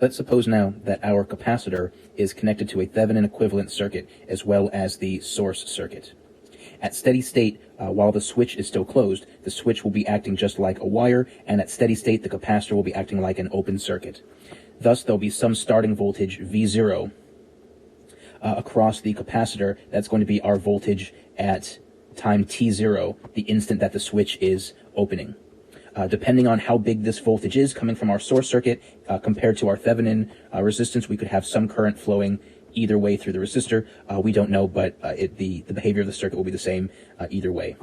Let's suppose now that our capacitor is connected to a Thevenin equivalent circuit as well as the source circuit. At steady state, while the switch is still closed, the switch will be acting just like a wire, and at steady state, the capacitor will be acting like an open circuit. Thus, there'll be some starting voltage V0 across the capacitor. That's going to be our voltage at time t0, the instant that the switch is opening. Depending on how big this voltage is coming from our source circuit compared to our Thevenin resistance, we could have some current flowing either way through the resistor. We don't know, but the behavior of the circuit will be the same either way.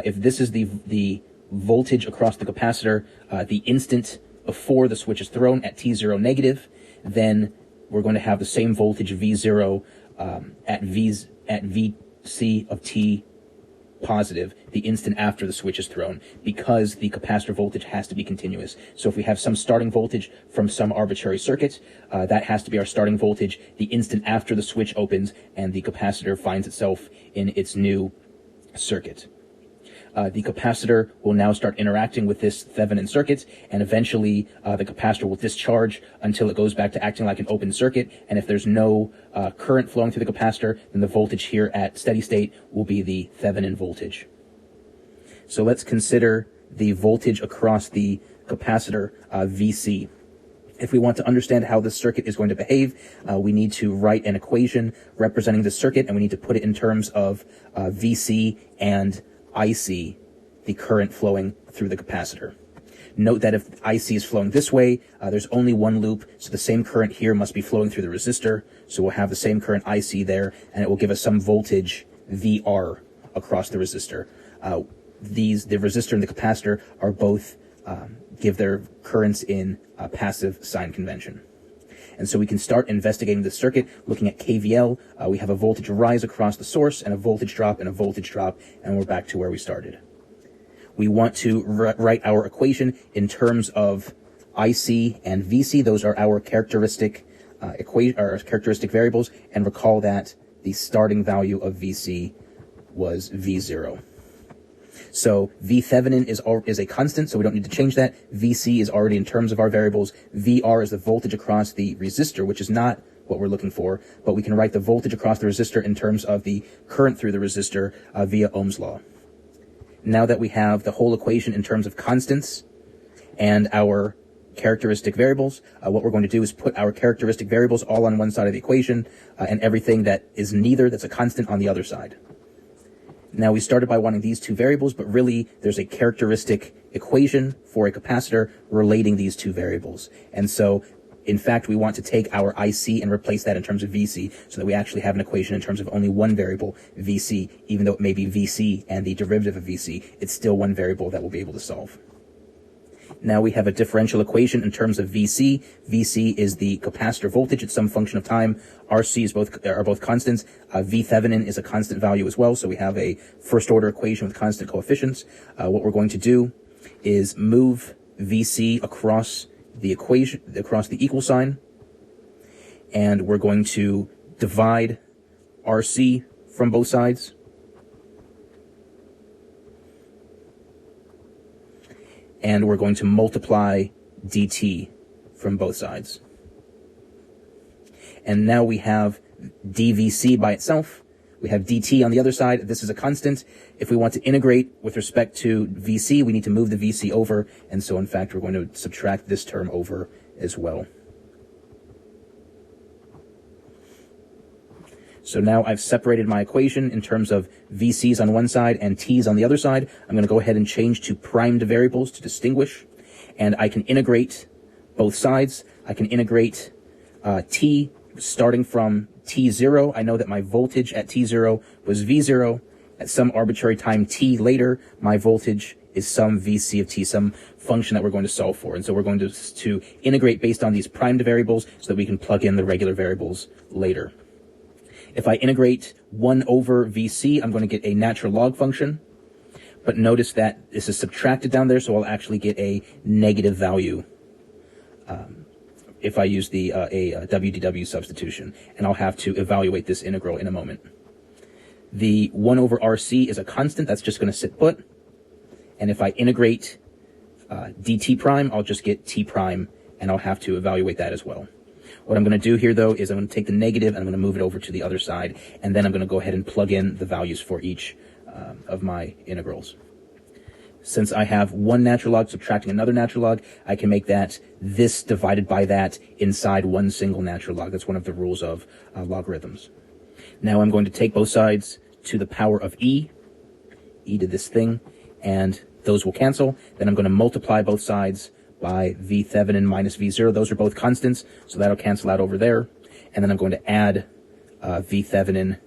If this is the voltage across the capacitor the instant before the switch is thrown at t0 negative, then we're going to have the same voltage V0 at Vc of t positive the instant after the switch is thrown, because the capacitor voltage has to be continuous. So if we have some starting voltage from some arbitrary circuit, that has to be our starting voltage the instant after the switch opens and the capacitor finds itself in its new circuit. The capacitor will now start interacting with this Thevenin circuit, and eventually the capacitor will discharge until it goes back to acting like an open circuit. And if there's no current flowing through the capacitor, then the voltage here at steady state will be the Thevenin voltage. So let's consider the voltage across the capacitor Vc. If we want to understand how this circuit is going to behave, we need to write an equation representing the circuit, and we need to put it in terms of Vc and IC, the current flowing through the capacitor. Note that if IC is flowing this way, there's only one loop, so the same current here must be flowing through the resistor, so we'll have the same current IC there, and it will give us some voltage VR across the resistor. The resistor and the capacitor are both give their currents in passive sign convention. And so we can start investigating the circuit, looking at KVL. We have a voltage rise across the source, and a voltage drop, and a voltage drop, and we're back to where we started. We want to write our equation in terms of IC and VC. Those are our characteristic characteristic variables, and recall that the starting value of VC was V0. So V Thevenin is a constant, so we don't need to change that. Vc is already in terms of our variables. Vr is the voltage across the resistor, which is not what we're looking for, but we can write the voltage across the resistor in terms of the current through the resistor via Ohm's law. Now that we have the whole equation in terms of constants and our characteristic variables, what we're going to do is put our characteristic variables all on one side of the equation and everything that is neither, that's a constant, on the other side. Now, we started by wanting these two variables, but really there's a characteristic equation for a capacitor relating these two variables. And so, in fact, we want to take our IC and replace that in terms of VC, so that we actually have an equation in terms of only one variable, VC. Even though it may be VC and the derivative of VC, it's still one variable that we'll be able to solve. Now we have a differential equation in terms of VC. VC is the capacitor voltage at some function of time. RC are both constants. V Thevenin is a constant value as well, so we have a first order equation with constant coefficients. What we're going to do is move VC across the equation, across the equal sign, and we're going to divide RC from both sides. And we're going to multiply dt from both sides. And now we have dVc by itself. We have dt on the other side. This is a constant. If we want to integrate with respect to Vc, we need to move the Vc over. And so, in fact, we're going to subtract this term over as well. So now I've separated my equation in terms of VC's on one side and T's on the other side. I'm going to go ahead and change to primed variables to distinguish. And I can integrate both sides. I can integrate T starting from T0. I know that my voltage at T0 was V0. At some arbitrary time T later, my voltage is some Vc of T, some function that we're going to solve for. And so we're going to integrate based on these primed variables so that we can plug in the regular variables later. If I integrate 1 over Vc, I'm going to get a natural log function. But notice that this is subtracted down there, so I'll actually get a negative value if I use the WDW substitution. And I'll have to evaluate this integral in a moment. The 1 over Rc is a constant. That's just going to sit put. And if I integrate dt prime, I'll just get t prime and I'll have to evaluate that as well. What I'm going to do here, though, is I'm going to take the negative and I'm going to move it over to the other side, and then I'm going to go ahead and plug in the values for each of my integrals. Since I have one natural log subtracting another natural log, I can make that this divided by that inside one single natural log. That's one of the rules of logarithms. Now I'm going to take both sides to the power of e to this thing, and those will cancel. Then I'm going to multiply both sides by v Thevenin minus v zero. Those are both constants, so that'll cancel out over there. And then I'm going to add v Thevenin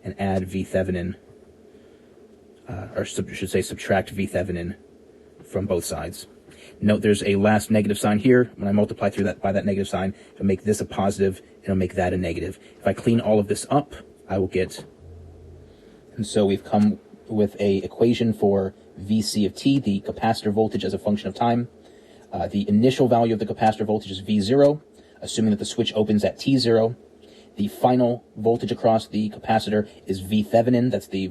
and add v Thevenin, or should say subtract v Thevenin from both sides. Note there's a last negative sign here. When I multiply through that by that negative sign, it'll make this a positive, and it'll make that a negative. If I clean all of this up, I will get, and so we've come with a equation for Vc of t, the capacitor voltage as a function of time. The initial value of the capacitor voltage is V0, assuming that the switch opens at T0. The final voltage across the capacitor is V Thevenin, that's the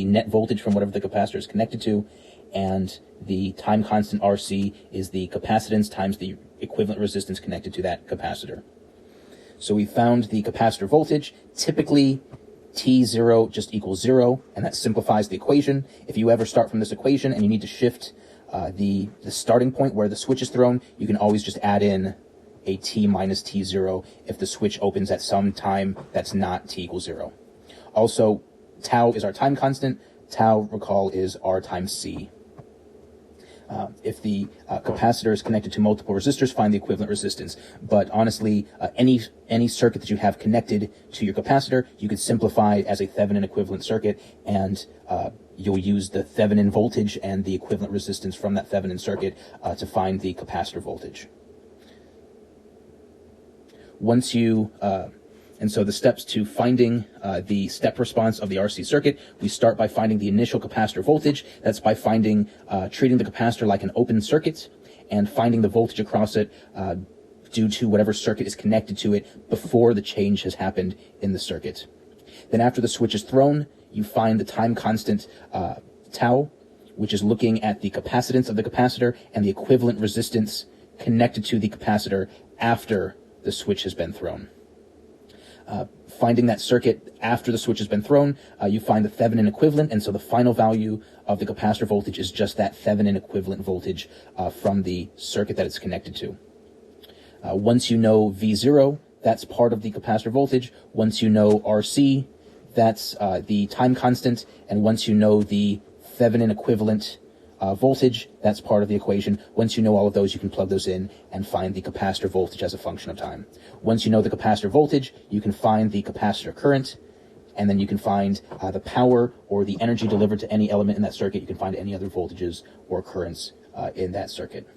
net voltage from whatever the capacitor is connected to, and the time constant RC is the capacitance times the equivalent resistance connected to that capacitor. So we found the capacitor voltage. Typically, T0 just equals 0, and that simplifies the equation. If you ever start from this equation and you need to shift the starting point where the switch is thrown, you can always just add in a t minus t0 if the switch opens at some time that's not t equals 0. Also, tau is our time constant. Tau, recall, is r times c. If the capacitor is connected to multiple resistors, find the equivalent resistance. But honestly, any circuit that you have connected to your capacitor, you could simplify as a Thevenin equivalent circuit, and you'll use the Thevenin voltage and the equivalent resistance from that Thevenin circuit to find the capacitor voltage. Once you, and so the steps to finding the step response of the RC circuit, we start by finding the initial capacitor voltage. That's by finding, treating the capacitor like an open circuit and finding the voltage across it due to whatever circuit is connected to it before the change has happened in the circuit. Then after the switch is thrown, you find the time constant tau, which is looking at the capacitance of the capacitor and the equivalent resistance connected to the capacitor after the switch has been thrown. Finding that circuit after the switch has been thrown, you find the Thevenin equivalent, and so the final value of the capacitor voltage is just that Thevenin equivalent voltage from the circuit that it's connected to. Once you know V0, that's part of the capacitor voltage. Once you know RC, that's the time constant, and once you know the Thevenin equivalent voltage, that's part of the equation. Once you know all of those, you can plug those in and find the capacitor voltage as a function of time. Once you know the capacitor voltage, you can find the capacitor current, and then you can find the power or the energy delivered to any element in that circuit. You can find any other voltages or currents in that circuit.